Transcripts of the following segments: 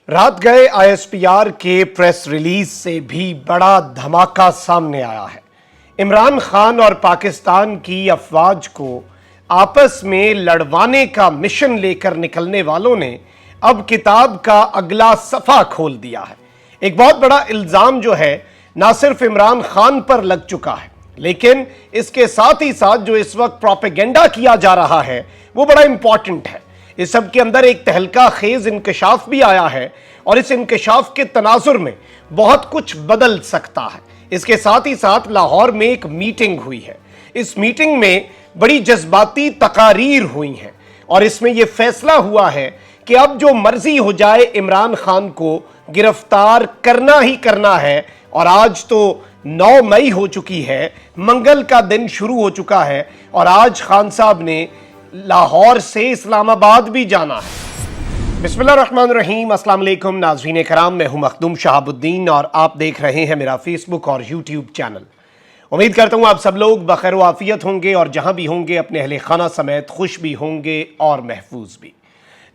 रात गए आईएसपीआर के प्रेस रिलीज से भी बड़ा धमाका सामने आया है। इमरान खान और पाकिस्तान की अफवाज को आपस में लड़वाने का मिशन लेकर निकलने वालों ने अब किताब का अगला सफा खोल दिया है। एक बहुत बड़ा इल्जाम जो है ना सिर्फ इमरान खान पर लग चुका है, लेकिन इसके साथ ही साथ जो इस वक्त प्रोपेगेंडा किया जा रहा है वो बड़ा इंपॉर्टेंट है। इस सब के अंदर एक तहलका खेज इंकशाफ भी आया है और इस इंकशाफ के तनाजुर में बहुत कुछ बदल सकता है। इसके साथ ही साथ लाहौर में एक मीटिंग हुई है। इस मीटिंग में बड़ी जज्बाती तकारीर हुई हैं और इसमें यह फैसला हुआ है कि अब जो मर्जी हो जाए इमरान खान को गिरफ्तार करना ही करना है। और आज तो 9 मई हो चुकी है, मंगल का दिन शुरू हो चुका है और आज खान साहब ने लाहौर से इस्लामाबाद भी जाना है। बिस्मिल्लाहिर्रहमानिर्रहीम, अस्सलाम वालेकुम नाज़रीन कराम, मैं हूं मखदूम शहाबुद्दीन और आप देख रहे हैं मेरा फेसबुक और यूट्यूब चैनल। उम्मीद करता हूं आप सब लोग बखैर व आफियत होंगे और जहां भी होंगे अपने अहले खाना समेत खुश भी होंगे और महफूज भी।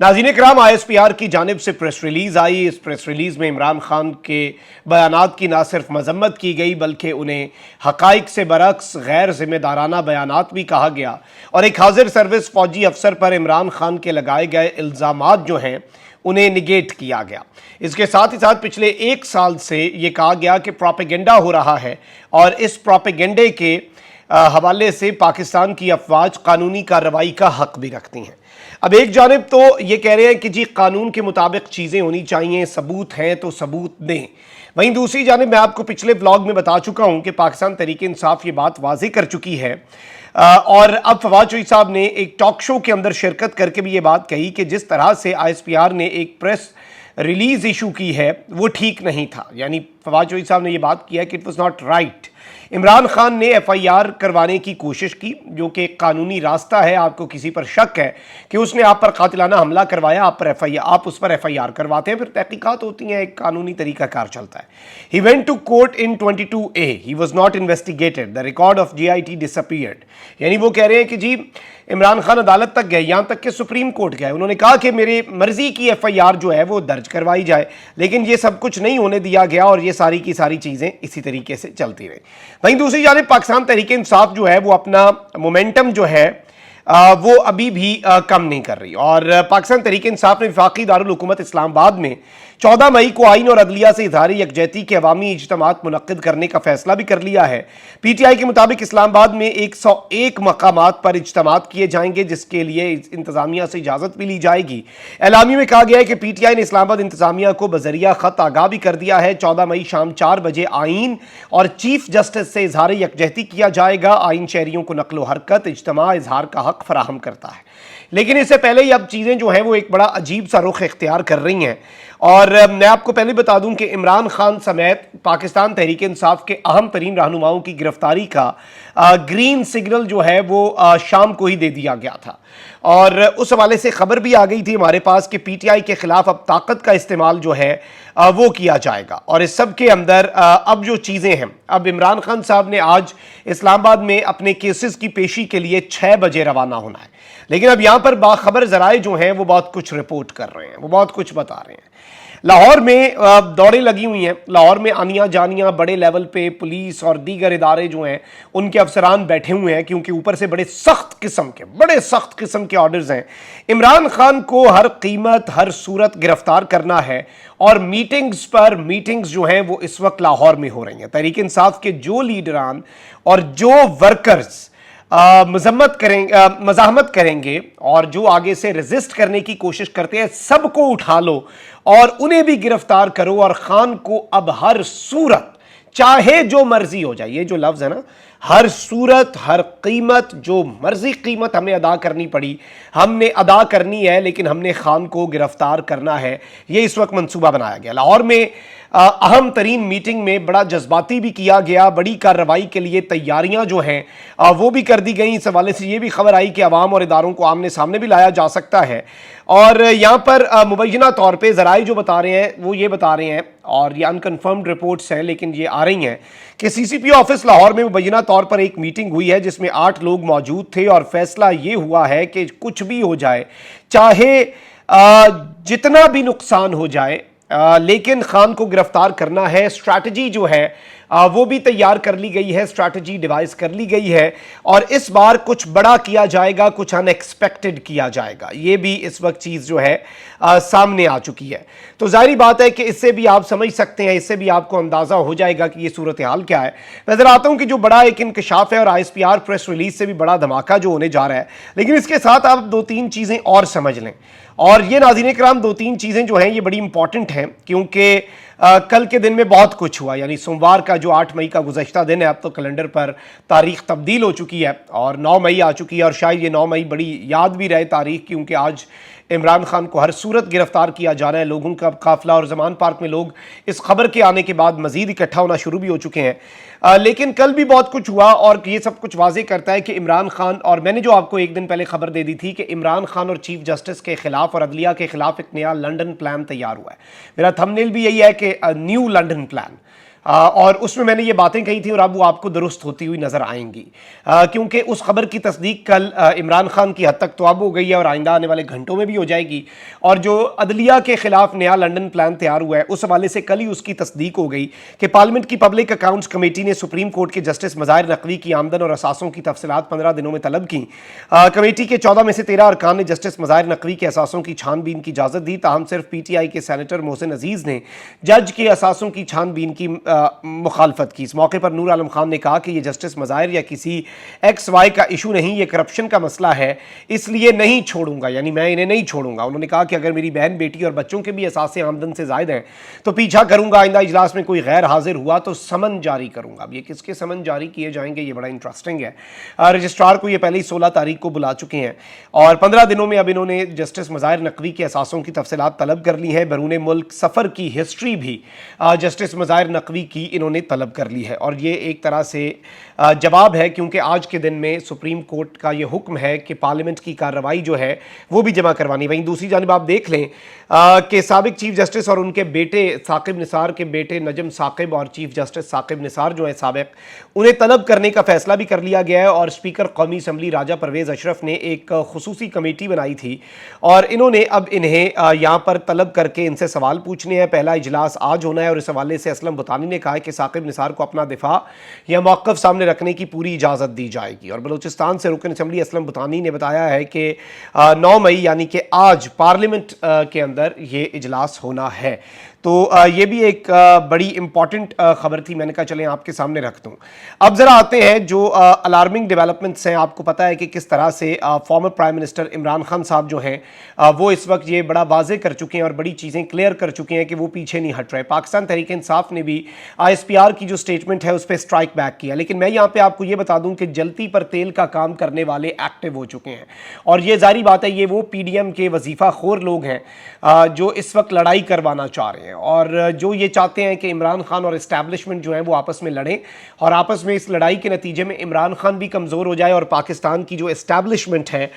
नाज़रीन कराम, आईएसपीआर की जानिब से प्रेस रिलीज़ आई। इस प्रेस रिलीज़ में इमरान खान के बयानात की ना सिर्फ मजम्मत की गई बल्कि उन्हें हक़ाइक़ से बरक्स गैर जिम्मेदाराना बयानात भी कहा गया और एक हाजिर सर्विस फ़ौजी अफसर पर इमरान खान के लगाए गए इल्ज़ामात जो हैं उन्हें निगेट किया गया। इसके साथ ही साथ पिछले 1 साल से ये कहा गया कि प्रोपेगेंडा हो रहा है और इस प्रोपेगेंडे के हवाले से पाकिस्तान की अफवाज कानूनी कार्रवाई का हक भी रखती हैं। अब एक जानिब तो ये कह रहे हैं कि जी कानून के मुताबिक चीज़ें होनी चाहिए, सबूत हैं तो सबूत दें। वहीं दूसरी जानिब मैं आपको पिछले व्लॉग में बता चुका हूं कि पाकिस्तान तहरीक इंसाफ ये बात वाज़ेह कर चुकी है और अब फवाद चौधरी साहब ने एक टॉक शो के अंदर शिरकत करके भी ये बात कही कि जिस तरह से आईएसपीआर ने एक प्रेस रिलीज़ इशू की है वो ठीक नहीं था। यानी फवाद चौधरी साहब ने ये बात किया कि it was not right. Imran Khan ने एफआईआर करवाने की कोशिश की जो कि एक कानूनी रास्ता है। आपको किसी पर शक है कि उसने आप पर कातिलाना हमला करवाया, आप उस पर एफआईआर करवाते हैं, फिर तहकीकात होती हैं, एक कानूनी तरीकाकार चलता है। He went to court in 22A, he was not investigated, the record of GIT disappeared. यानी वो कह रहे हैं कि जी इमरान खान अदालत तक गए, यहां तक कि सुप्रीम कोर्ट गए, उन्होंने कहा कि मेरी मर्जी की एफआईआर जो है वो दर्ज करवाई जाए, लेकिन ये सब कुछ नहीं होने दिया गया और ये सारी की सारी चीजें इसी तरीके से चलती रही। वहीं दूसरी जानिब पाकिस्तान तहरीक इंसाफ जो है वो अपना मोमेंटम जो है वो अभी भी कम नहीं कर रही और पाकिस्तान तहरीक इंसाफ ने वफाकी दारुल हुकूमत इस्लामाबाद में 14 मई को आइन और अदलिया से इजहारी यकजहती के अवामी इज्तिमात मुनक्किद करने का फैसला भी कर लिया है। PTI के मुताबिक इस्लामाबाद में 101 मकामात पर इज्तिमात किए जाएंगे जिसके लिए इंतजामिया से इजाज़त भी ली जाएगी। एलामी में कहा गया है कि PTI ने इस्लामाबाद इंतजामिया को बजरिया खत आगाह भी कर दिया है। 14 मई शाम 4 बजे आइन और चीफ जस्टिस से इजहार यकजहती किया जाएगा। आइन शहरियों को नकलो हरकत, इज्तिमा, इजहार का हक फराहम करता है, लेकिन इससे पहले ही अब चीज़ें जो हैं वो एक बड़ा अजीब सा रुख इख्तियार कर रही हैं। और मैं आपको पहले बता दूं कि इमरान खान समेत पाकिस्तान तहरीक इंसाफ के अहम तरीन रहनुमाओं की गिरफ्तारी का ग्रीन सिग्नल जो है वो शाम को ही दे दिया गया था और उस हवाले से खबर भी आ गई थी हमारे पास कि PTI के खिलाफ अब ताकत का इस्तेमाल जो है वो किया जाएगा। और इस सब के अंदर अब जो चीज़ें हैं, अब इमरान खान साहब ने आज इस्लामाबाद में अपने केसेस की पेशी के लिए 6 बजे रवाना होना है, लेकिन अब यहाँ पर बाखबर जराए जो हैं वो बहुत कुछ रिपोर्ट कर रहे हैं, वो बहुत कुछ बता रहे हैं। लाहौर में दौड़ें लगी हुई हैं, लाहौर में आनियाँ जानियाँ बड़े लेवल पे पुलिस और दीगर इदारे जो हैं उनके अफसरान बैठे हुए हैं क्योंकि ऊपर से बड़े सख्त किस्म के ऑर्डर्स हैं। इमरान खान को हर कीमत हर सूरत गिरफ्तार करना है और मीटिंग्स जो हैं वो इस वक्त लाहौर में हो रही हैं। तहरीक इंसाफ के जो लीडरान और जो वर्कर्स मज़ाहमत करेंगे और जो आगे से रेजिस्ट करने की कोशिश करते हैं, सबको उठा लो और उन्हें भी गिरफ्तार करो और खान को अब हर सूरत चाहे जो मर्जी हो जाए, ये जो लफ्ज़ है ना, हर सूरत हर कीमत, जो मर्जी कीमत हमें अदा करनी पड़ी हमने अदा करनी है, लेकिन हमने खान को गिरफ्तार करना है। ये इस वक्त मंसूबा बनाया गया। लाहौर में अहम तरीन मीटिंग में बड़ा जज्बाती भी किया गया, बड़ी कार्रवाई के लिए तैयारियां जो हैं वो भी कर दी गई। इस हवाले से ये भी खबर आई कि अवाम और इदारों को आमने सामने भी लाया जा सकता है और यहाँ पर मुबैना तौर पे ज़राए जो बता रहे हैं वो ये बता रहे हैं और ये अनकन्फर्म्ड रिपोर्ट्स हैं लेकिन ये आ रही हैं कि CCP ऑफिस लाहौर में मुबैना तौर पर एक मीटिंग हुई है जिसमें 8 लोग मौजूद थे और फैसला ये हुआ है कि कुछ भी हो जाए, चाहे जितना भी नुकसान हो जाए, लेकिन खान को गिरफ्तार करना है, स्ट्रैटेजी जो है वो भी तैयार कर ली गई है, स्ट्रैटेजी डिवाइस कर ली गई है और इस बार कुछ बड़ा किया जाएगा, कुछ अनएक्सपेक्टेड किया जाएगा। ये भी इस वक्त चीज़ जो है सामने आ चुकी है। तो जाहिर बात है कि इससे भी आप समझ सकते हैं, इससे भी आपको अंदाज़ा हो जाएगा कि ये सूरत हाल क्या है। नजर आता हूं कि जो बड़ा एक इंकशाफ है और ISPR प्रेस रिलीज से भी बड़ा धमाका जो होने जा रहा है, लेकिन इसके साथ आप दो तीन चीज़ें और समझ लें। और ये नाज़रीन किराम दो तीन चीज़ें जो हैं ये बड़ी इंपॉर्टेंट हैं, क्योंकि कल के दिन में बहुत कुछ हुआ। यानी सोमवार का जो 8 मई का गुज़श्ता दिन है, अब तो कैलेंडर पर तारीख तब्दील हो चुकी है और 9 मई आ चुकी है और शायद ये 9 मई बड़ी याद भी रहे तारीख, क्योंकि आज इमरान खान को हर सूरत गिरफ्तार किया जा रहा है। लोगों का काफिला और जमान पार्क में लोग इस खबर के आने के बाद मजीद इकट्ठा होना शुरू भी हो चुके हैं। लेकिन कल भी बहुत कुछ हुआ और ये सब कुछ वाजे करता है कि इमरान खान, और मैंने जो आपको एक दिन पहले खबर दे दी थी कि इमरान खान और चीफ जस्टिस के खिलाफ और अदलिया के खिलाफ एक नया लंदन प्लान तैयार हुआ है। मेरा थंबनेल भी यही है कि न्यू लंदन प्लान, और उसमें मैंने ये बातें कही थी और अब वो आपको दुरुस्त होती हुई नजर आएंगी, क्योंकि उस खबर की तस्दीक कल इमरान खान की हद तक तो अब हो गई है और आइंदा आने वाले घंटों में भी हो जाएगी। और जो अदलिया के खिलाफ नया लंदन प्लान तैयार हुआ है, उस हवाले से कल ही उसकी तस्दीक हो गई कि पार्लियामेंट की पब्लिक अकाउंट्स कमेटी ने सुप्रीम कोर्ट के जस्टिस मज़ाहिर नकवी की आमदन और असासों की तफसीलात 15 दिनों में तलब की। कमेटी के 14 में से 13 अरकान ने जस्टिस मज़ाहिर नकवी के असासों की छानबीन की इजाज़त दी, ताहम सिर्फ PTI के सेनेटर मोहसिन अजीज़ ने जज के असासों की छानबीन की मुखालफत की। इस मौके पर नूर आलम खान ने कहा कि यह जस्टिस मज़ाहिर या किसी XY का इशू नहीं, ये करप्शन का मसला है, इसलिए नहीं छोड़ूंगा, यानी मैं इन्हें नहीं छोड़ूंगा। उन्होंने कहा कि अगर मेरी बहन, बेटी और बच्चों के भी असासे आमदन से ज़ायद हैं तो पीछा करूंगा। आइंदा इजलास में कोई गैर हाजिर हुआ तो समन जारी करूंगा। अब ये किसके समन जारी किए जाएंगे, ये बड़ा इंटरेस्टिंग है। रजिस्ट्रार को ये पहले ही 16 तारीख को बुला चुके हैं और 15 दिनों में अब इन्होंने जस्टिस मज़ाहिर नकवी के असासों की तफसीलात तलब कर ली है। बैरून मुल्क सफ़र की हिस्ट्री भी जस्टिस मज़ाहिर नकवी की इन्होंने तलब कर ली है और ये एक तरह से जवाब है, क्योंकि आज के दिन में सुप्रीम कोर्ट का ये हुक्म है कि पार्लियामेंट की कार्रवाई जो है वो भी जमा करवानी। वहीं दूसरी जानिब आप देख लें कि साबिक चीफ जस्टिस और उनके बेटे साकिब निसार के बेटे नजम साकिब और चीफ जस्टिस साकिब निसार जो है साबिक, उन्हें तलब करने का फैसला भी कर लिया गया है। और स्पीकर कौमी असम्बली राजा परवेज़ अशरफ ने एक खुसूसी कमेटी बनाई थी और इन्होंने अब इन्हें यहाँ पर तलब करके इनसे सवाल पूछने हैं। पहला इजलास आज होना है और इस हवाले से असलम बुतानी ने कहा है कि साकिब निसार को अपना दिफा या मौक़िफ़ सामने रखने की पूरी इजाज़त दी जाएगी। और बलूचिस्तान से रुकन असम्बली असलम बुतानी ने बताया है कि 9 मई यानी कि आज पार्लियामेंट के अंदर ये इजलास होना है। तो ये भी एक बड़ी इंपॉर्टेंट खबर थी, मैंने कहा चलें आपके सामने रख दूं। अब ज़रा आते हैं जो अलार्मिंग डेवलपमेंट्स हैं। आपको पता है कि किस तरह से former prime minister Imran Khan साहब जो हैं वो इस वक्त ये बड़ा वाजे कर चुके हैं और बड़ी चीज़ें क्लियर कर चुके हैं कि वो पीछे नहीं हट रहे। पाकिस्तान तहरीक इंसाफ ने भी ISPR की जो स्टेटमेंट है उस पर स्ट्राइक बैक किया, लेकिन मैं यहाँ पर आपको ये बता दूँ कि जलती पर तेल का काम करने वाले एक्टिव हो चुके हैं और ये जारी बात है, ये वो PDM के वजीफ़ा खोर लोग हैं जो इस वक्त लड़ाई करवाना चाह रहे हैं और जो ये चाहते हैं कि इमरान खान और इस्टेब्लिशमेंट जो है वो आपस में लड़ें और आपस में इस लड़ाई के नतीजे में इमरान खान भी कमज़ोर हो जाए और पाकिस्तान की जो इस्टेब्लिशमेंट है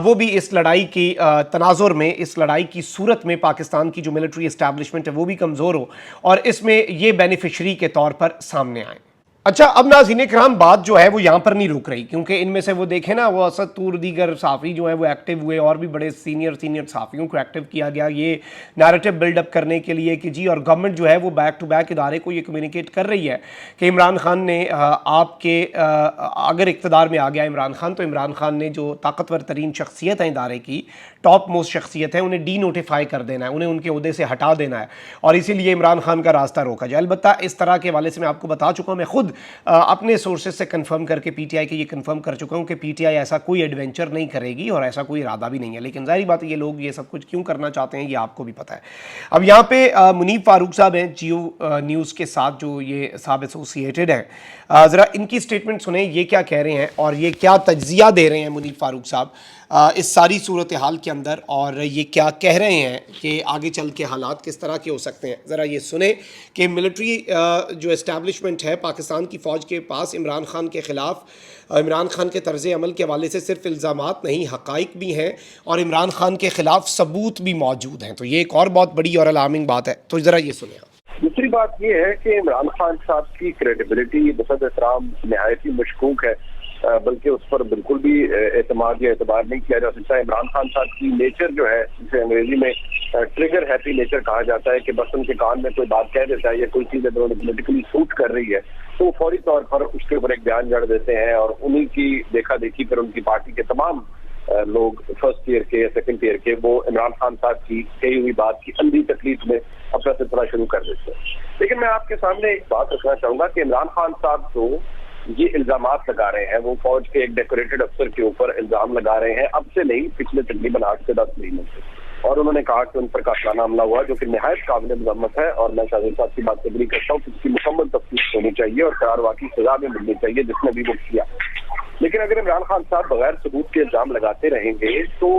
वो भी इस लड़ाई की तनाजुर में, इस लड़ाई की सूरत में पाकिस्तान की जो मिलिट्री इस्टेब्लिशमेंट है वो भी कमज़ोर हो और इसमें ये बेनिफिशरी के तौर पर सामने आए। अच्छा, अब नाज़रीन किराम बात जो है वो यहाँ पर नहीं रुक रही, क्योंकि इनमें से वो देखें ना, वो असद तूर दीगर सहाफ़ी जो है वो एक्टिव हुए और भी बड़े सीनियर सहाफ़ियों को एक्टिव किया गया ये नैरेटिव बिल्डअप करने के लिए कि जी, और गवर्नमेंट जो है वो बैक टू बैक इदारे को ये कम्युनिकेट कर रही है कि इमरान खान ने आपके अगर इक़्तिदार में आ गया इमरान खान तो इमरान खान ने जो ताकतवर तरीन शख्सियत है इदारे की, टॉप मोस्ट शख्सियत है, उन्हें डी नोटिफाई कर देना है, उन्हें उनके ओहदे से हटा देना है और इसीलिए इमरान खान का रास्ता रोका जाए। अलबत्ता इस तरह के हवाले से मैं आपको बता चुका हूँ, मैं खुद अपने सोर्सेज से कंफर्म करके PTI के ये कंफर्म कर चुका हूँ कि PTI ऐसा कोई एडवेंचर नहीं करेगी और ऐसा कोई इरादा भी नहीं है। लेकिन जाहिर बात है ये लोग ये सब कुछ क्यों करना चाहते हैं ये आपको भी पता है। अब यहाँ पे मुनीब फारूक साहब हैं जियो न्यूज़ के साथ जो ये साहब एसोसिएटेड हैं, ज़रा इनकी स्टेटमेंट सुने, ये क्या कह रहे हैं और ये क्या तज्जिया दे रहे हैं मुनीब फारूक साहब इस सारी सूरत हाल के अंदर, और ये क्या कह रहे हैं कि आगे चल के हालात किस तरह के हो सकते हैं। ज़रा ये सुने कि मिलिट्री जो इस्टेब्लिशमेंट है पाकिस्तान की फ़ौज के पास इमरान खान के ख़िलाफ़, इमरान खान के तर्ज़ अमल के हवाले से सिर्फ इल्ज़ामात नहीं, हक़ाइक़ भी हैं और इमरान खान के ख़िलाफ़ सबूत भी मौजूद हैं। तो ये एक और बहुत बड़ी और अलार्मिंग बात है, तो ज़रा ये सुने। दूसरी बात ये है कि इमरान खान साहब की क्रेडिबिलिटी बसद एहतराम नहायत ही मशकूक है, बल्कि उस पर बिल्कुल भी एतमाद या एतबार नहीं किया जा सकता। इमरान खान साहब की नेचर जो है, जिसे अंग्रेजी में ट्रिगर हैप्पी नेचर कहा जाता है कि बस उनके कान में कोई बात कह देता है या कोई चीज अगर उन्हें पोलिटिकली सूट कर रही है तो वो फौरी तौर पर उसके ऊपर एक बयान जड़ देते हैं और उन्हीं की देखा देखी पर उनकी पार्टी के तमाम लोग फर्स्ट ईयर के या सेकंड ईयर के वो इमरान खान साहब की कही हुई बात की अंधी तकलीफ में अपना सिलसिला शुरू कर देते हैं। लेकिन मैं आपके सामने एक बात रखना चाहूंगा कि इमरान खान साहब तो ये इल्जाम लगा रहे हैं, वो फौज के एक डेकोरेटेड अफसर के ऊपर इल्जाम लगा रहे हैं अब से नहीं, पिछले तकरीबन 8 से 10 महीनों से। और उन्होंने कहा कि उन पर कातिलाना हमला हुआ जो कि निहायत काबिल मजम्मत है और मैं शाहजहां साहब की बात से एग्री करता हूँ कि इसकी मुकम्मल तफ्तीश होनी चाहिए और करारवा की सजा भी मिलनी चाहिए जिसने भी वो किया। लेकिन अगर इमरान खान साहब बगैर सबूत के इल्जाम लगाते रहेंगे तो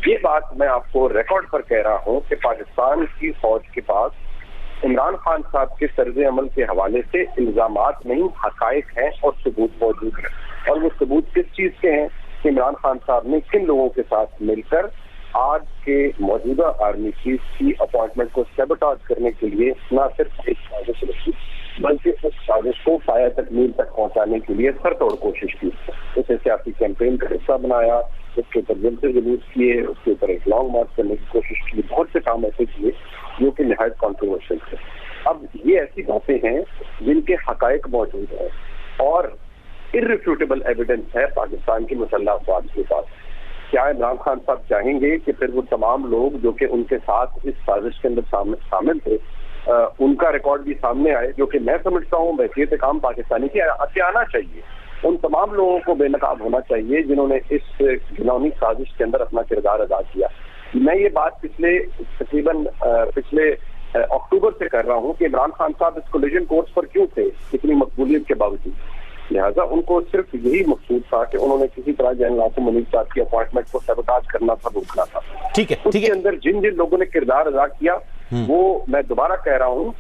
ये बात मैं आपको रिकॉर्ड पर कह रहा हूँ कि पाकिस्तान की फौज के पास इमरान खान साहब के तर्ज अमल के हवाले से इल्जामात नहीं, हकायक हैं और सबूत मौजूद है। और वो सबूत किस चीज के हैं कि इमरान खान साहब ने किन लोगों के साथ मिलकर आज के मौजूदा आर्मी चीफ की अपॉइंटमेंट को सेबोटाज करने के लिए न सिर्फ एक साजिश रखी बल्कि उस साजिश को पाया तकमील तक पहुंचाने के लिए सरतोड़ कोशिश की। उसे सियासी कैंपेन का हिस्सा बनाया, उसके ऊपर जलसे जुलूस किए, उसके ऊपर एक लॉन्ग मार्च करने की कोशिश की, बहुत से काम ऐसे किए जो कि निहायत कॉन्ट्रोवर्शियल थे। अब ये ऐसी बातें हैं जिनके हकायक मौजूद हैं और इररिफ्यूटेबल एविडेंस है पाकिस्तान की मुसल्लह अफवाज के पास। क्या इमरान खान साहब चाहेंगे कि फिर वो तमाम लोग जो कि उनके साथ इस साजिश के अंदर शामिल थे उनका रिकॉर्ड भी सामने आए, जो कि मैं समझता हूँ हैसियत काम पाकिस्तानी की आना चाहिए। उन तमाम लोगों को बेनकाब होना चाहिए जिन्होंने इस घिनौनी साजिश के अंदर अपना किरदार अदा किया। मैं ये बात पिछले अक्टूबर से कर रहा हूँ कि इमरान खान साहब इस कोलिजन कोर्स पर क्यों थे इतनी मकबूलियत के बावजूद। लिहाजा उनको सिर्फ यही मकसूद था कि उन्होंने किसी तरह जनरल आसिम मुनीर साहब की अपॉइंटमेंट को सबोटाज करना था, रोकना था। ठीक है, उसके अंदर जिन जिन लोगों ने किरदार अदा किया वो मैं दोबारा कह रहा हूँ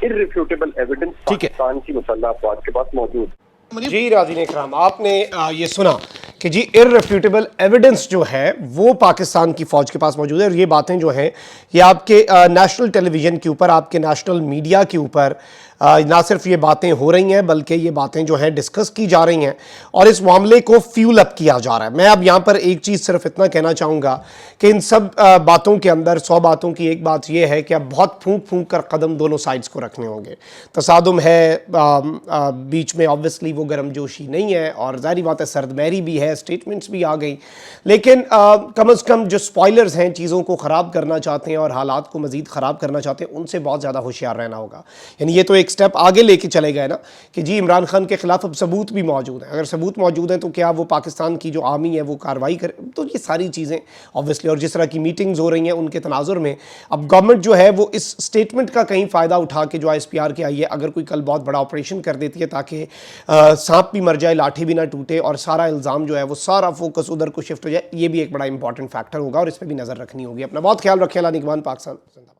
इररिफ्यूटेबल एविडेंस पाकिस्तान की मुसल्लह अफवाज के पास मौजूद। जी नाज़रीन इकराम, आपने ये सुना कि जी इररिफ्यूटेबल एविडेंस जो है वो पाकिस्तान की फ़ौज के पास मौजूद है और ये बातें जो हैं ये आपके नेशनल टेलीविज़न के ऊपर, आपके नेशनल मीडिया के ऊपर ना सिर्फ ये बातें हो रही हैं बल्कि ये बातें जो हैं डिस्कस की जा रही हैं और इस मामले को फ्यूल अप किया जा रहा है। मैं अब यहाँ पर एक चीज़ सिर्फ इतना कहना चाहूँगा कि इन सब बातों के अंदर 100 बातों की एक बात ये है कि अब बहुत फूंक फूंक कर कदम दोनों साइड्स को रखने होंगे। तसादुम है, बीच में ऑब्वियसली वो गर्मजोशी नहीं है और ज़ाहिर बात है सर्दमहरी भी है, स्टेटमेंट्स भी आ गई, लेकिन कम अज़ कम जो स्पॉयलर्स हैं, चीज़ों को ख़राब करना चाहते हैं और हालात को मज़ीद ख़राब करना चाहते हैं, उनसे बहुत ज़्यादा होशियार रहना होगा। यानी ये तो एक स्टेप आगे लेके चले गए ना कि जी इमरान खान के खिलाफ अब सबूत भी मौजूद हैं। अगर सबूत मौजूद हैं तो क्या वो पाकिस्तान की जो आर्मी है वो कार्रवाई करे? तो ये सारी चीज़ें ऑब्वियसली, और जिस तरह की मीटिंग्स हो रही हैं उनके तनाजुर में अब गवर्नमेंट जो है वो इस स्टेटमेंट का कहीं फ़ायदा उठा के जो ISPR के आई है, अगर कोई कल बहुत बड़ा ऑपरेशन कर देती है ताकि सांप भी मर जाए लाठी भी ना टूटे और सारा इल्ज़ाम जो है वो सारा फोकस उधर को शिफ्ट हो जाए, ये भी एक बड़ा इंपॉर्टेंट फैक्टर होगा और इस पर भी नज़र रखनी होगी। अपना बहुत ख्याल रखें। अल्लाह निगहबान। पाकिस्तान।